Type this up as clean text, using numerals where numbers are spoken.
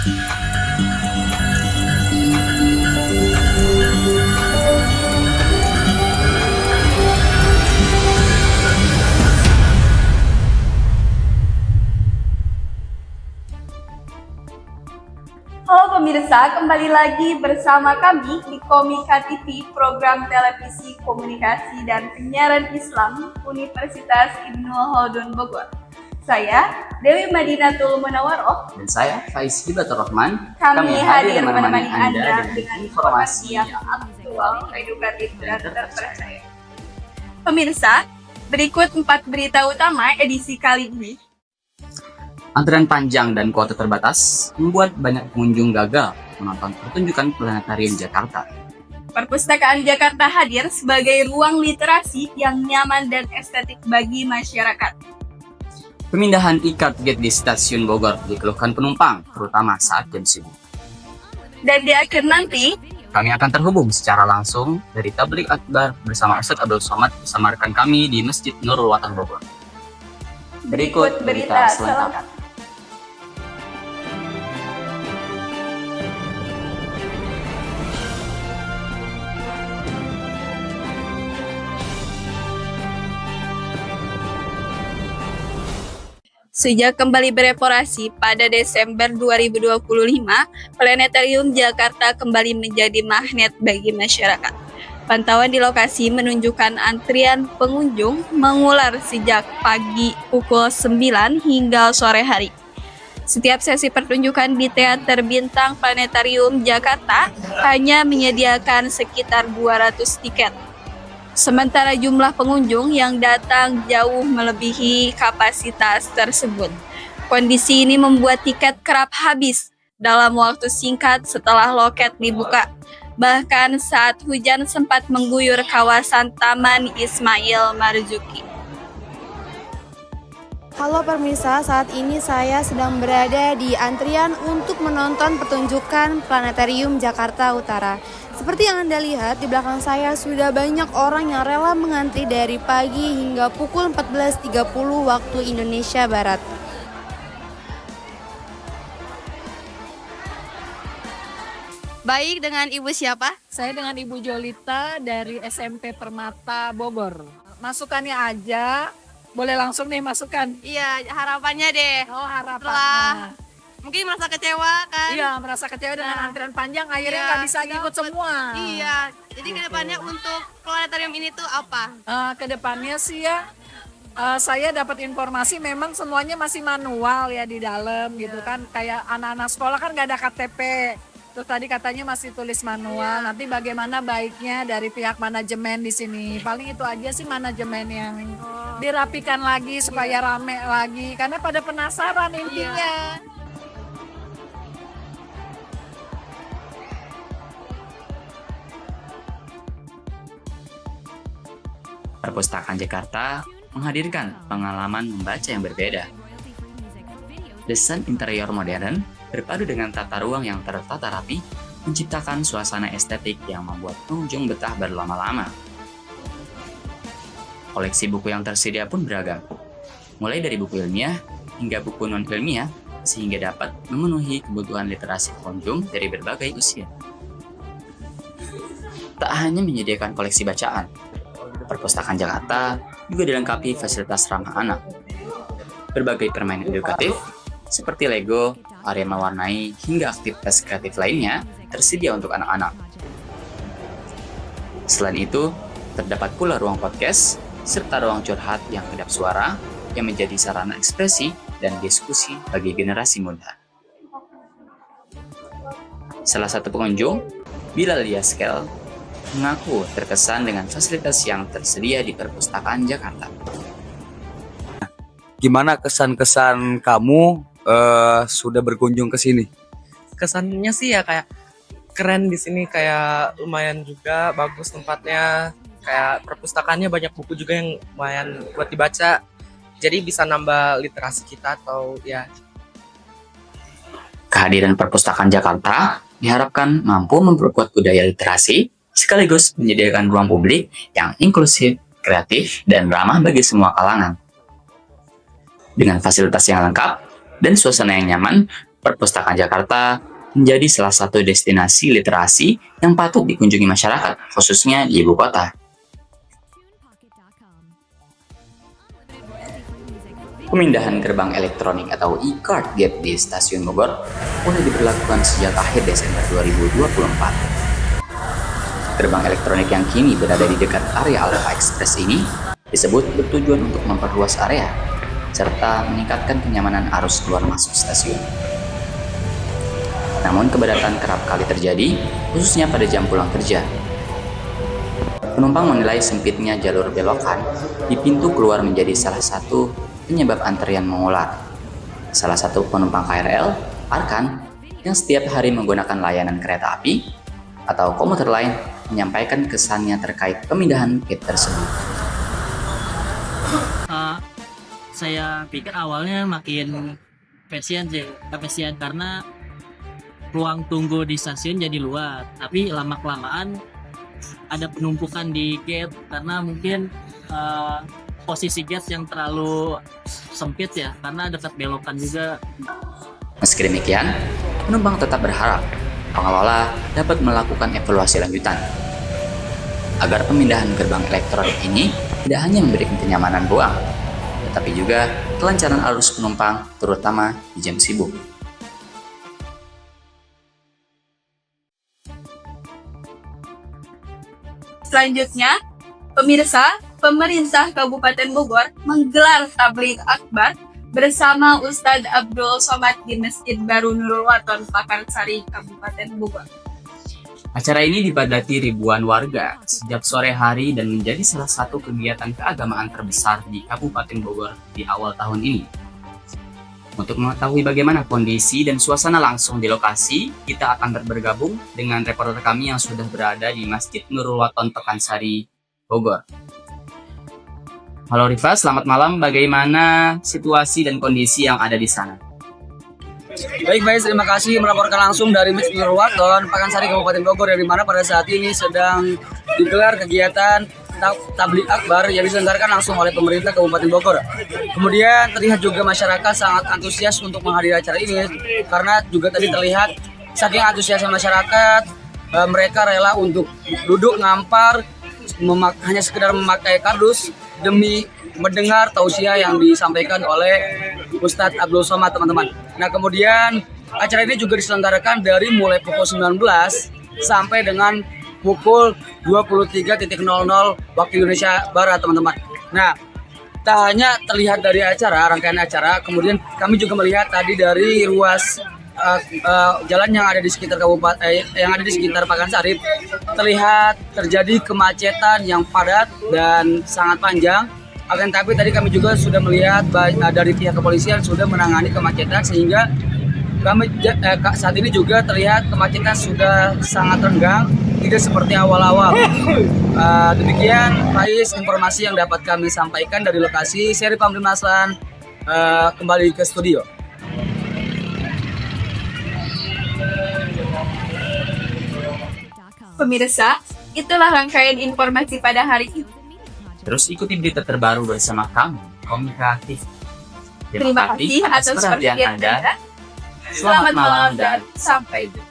Halo pemirsa, kembali lagi bersama kami di Komika TV, program televisi komunikasi dan penyiaran Islam Universitas Ibnu Khaldun Bogor. Saya Dewi Madinatul Munawaroh Dan saya Faiz Hibatur Rahman. Kami hadir menemani Anda dengan informasi yang aktual, edukatif, dan terpercaya. Pemirsa, berikut 4 berita utama edisi kali ini. Antrian panjang dan kuota terbatas membuat banyak pengunjung gagal menonton pertunjukan Planetarium Jakarta. Perpustakaan Jakarta hadir sebagai ruang literasi yang nyaman dan estetik bagi masyarakat. Pemindahan ikat gate di stasiun Bogor dikeluhkan penumpang, terutama saat jam sibuk. Dan di akhir nanti, Kami akan terhubung secara langsung dari Tabligh Akbar bersama Ustadz Abdul Somad bersama rekan kami di Masjid Nurul Watan Bogor. berikut berita selengkapnya. Sejak kembali beroperasi pada Desember 2025, Planetarium Jakarta kembali menjadi magnet bagi masyarakat. Pantauan di lokasi menunjukkan antrian pengunjung mengular sejak pagi pukul 9 hingga sore hari. Setiap sesi pertunjukan di Teater Bintang Planetarium Jakarta hanya menyediakan sekitar 200 tiket. Sementara jumlah pengunjung yang datang jauh melebihi kapasitas tersebut. Kondisi ini membuat tiket kerap habis dalam waktu singkat setelah loket dibuka. Bahkan saat hujan sempat mengguyur kawasan Taman Ismail Marzuki. Halo pemirsa, saat ini saya sedang berada di antrian untuk menonton pertunjukan Planetarium Jakarta Utara. Seperti yang Anda lihat, di belakang saya sudah banyak orang yang rela mengantri dari pagi hingga pukul 14.30 waktu Indonesia Barat. Baik, dengan Ibu siapa? Saya dengan Ibu Jolita dari SMP Permata Bogor. Masukannya aja, boleh langsung nih masukkan. Iya, harapannya deh. Oh, harapannya. Mungkin merasa kecewa kan? Iya, merasa kecewa dengan antrian panjang, akhirnya nggak bisa ngikut semua. Iya, jadi kedepannya untuk planetarium ini tuh apa? Kedepannya sih ya, saya dapat informasi memang semuanya masih manual ya di dalam gitu kan. Kayak anak-anak sekolah kan nggak ada KTP. Terus tadi katanya masih tulis manual. Nanti bagaimana baiknya dari pihak manajemen di sini. Paling itu aja sih manajemen yang dirapikan lagi supaya rame lagi. Karena pada penasaran intinya. Perpustakaan Jakarta menghadirkan pengalaman membaca yang berbeda. Desain interior modern berpadu dengan tata ruang yang tertata rapi menciptakan suasana estetik yang membuat pengunjung betah berlama-lama. Koleksi buku yang tersedia pun beragam, mulai dari buku ilmiah hingga buku non-ilmiah sehingga dapat memenuhi kebutuhan literasi pengunjung dari berbagai usia. Tak hanya menyediakan koleksi bacaan, Perpustakaan Jakarta juga dilengkapi fasilitas ramah anak. Berbagai permainan edukatif seperti Lego, area mewarnai, hingga aktivitas kreatif lainnya tersedia untuk anak-anak. Selain itu, terdapat pula ruang podcast serta ruang curhat yang kedap suara yang menjadi sarana ekspresi dan diskusi bagi generasi muda. Salah satu pengunjung, Bilal Yaskel, mengaku terkesan dengan fasilitas yang tersedia di Perpustakaan Jakarta. Gimana kesan-kesan kamu sudah berkunjung ke sini? Kesannya sih ya kayak keren di sini, kayak lumayan juga bagus tempatnya, kayak perpustakaannya banyak buku juga yang lumayan buat dibaca, jadi bisa nambah literasi kita atau ya. Kehadiran Perpustakaan Jakarta diharapkan mampu memperkuat budaya literasi sekaligus menyediakan ruang publik yang inklusif, kreatif, dan ramah bagi semua kalangan. Dengan fasilitas yang lengkap dan suasana yang nyaman, Perpustakaan Jakarta menjadi salah satu destinasi literasi yang patut dikunjungi masyarakat, khususnya di ibu kota. Pemindahan gerbang elektronik atau e-card gate di Stasiun Bogor mulai diberlakukan sejak akhir Desember 2024. Gerbang elektronik yang kini berada di dekat area Alpha Express ini disebut bertujuan untuk memperluas area serta meningkatkan kenyamanan arus keluar masuk stasiun. Namun kepadatan kerap kali terjadi, khususnya pada jam pulang kerja. Penumpang menilai sempitnya jalur belokan di pintu keluar menjadi salah satu penyebab antrian mengular. Salah satu penumpang KRL, Arkan, yang setiap hari menggunakan layanan kereta api atau komuter lain, menyampaikan kesannya terkait pemindahan gate tersebut. Saya pikir awalnya makin efisien karena ruang tunggu di stasiun jadi luas, tapi lama-kelamaan ada penumpukan di gate karena mungkin posisi gate yang terlalu sempit ya, karena dekat belokan juga. Meski demikian, penumpang tetap berharap pengelola dapat melakukan evaluasi lanjutan agar pemindahan gerbang elektronik ini tidak hanya memberikan kenyamanan doang, tetapi juga kelancaran arus penumpang terutama di jam sibuk. Selanjutnya, pemerintah Kabupaten Bogor menggelar tabligh akbar bersama Ustadz Abdul Somad di Masjid Baru Nurul Waton, Pakansari, Kabupaten Bogor. Acara ini dipadati ribuan warga sejak sore hari dan menjadi salah satu kegiatan keagamaan terbesar di Kabupaten Bogor di awal tahun ini. Untuk mengetahui bagaimana kondisi dan suasana langsung di lokasi, kita akan bergabung dengan reporter kami yang sudah berada di Masjid Nurul Waton, Pakansari, Bogor. Halo Rifa, selamat malam. Bagaimana situasi dan kondisi yang ada di sana? Baik, terima kasih melaporkan langsung dari Masjid Nurul Waton, Pakansari, Kabupaten Bogor, yang dimana pada saat ini sedang digelar kegiatan tabligh akbar yang diselenggarakan langsung oleh pemerintah Kabupaten Bogor. Kemudian terlihat juga masyarakat sangat antusias untuk menghadiri acara ini karena juga tadi terlihat saking antusiasnya masyarakat, mereka rela untuk duduk ngampar hanya sekedar memakai kardus demi mendengar tausiah yang disampaikan oleh Ustadz Abdul Somad, teman-teman. Nah, kemudian acara ini juga diselenggarakan dari mulai pukul 19 sampai dengan pukul 23.00 waktu Indonesia Barat, teman-teman. Nah, tak hanya terlihat dari rangkaian acara, kemudian kami juga melihat tadi dari ruas jalan yang ada di sekitar Pakansari terlihat terjadi kemacetan yang padat dan sangat panjang. Akan tapi tadi kami juga sudah melihat dari pihak kepolisian sudah menangani kemacetan sehingga kami saat ini juga terlihat kemacetan sudah sangat renggang, tidak seperti awal-awal. Demikian Faiz informasi yang dapat kami sampaikan dari lokasi. Seri Pamri Maslan kembali ke studio. Pemirsa, itulah rangkaian informasi pada hari ini. Terus ikuti berita terbaru bersama kami, Komika Aktif. Terima kasih atas perhatian Anda. Selamat malam dan sampai jumpa.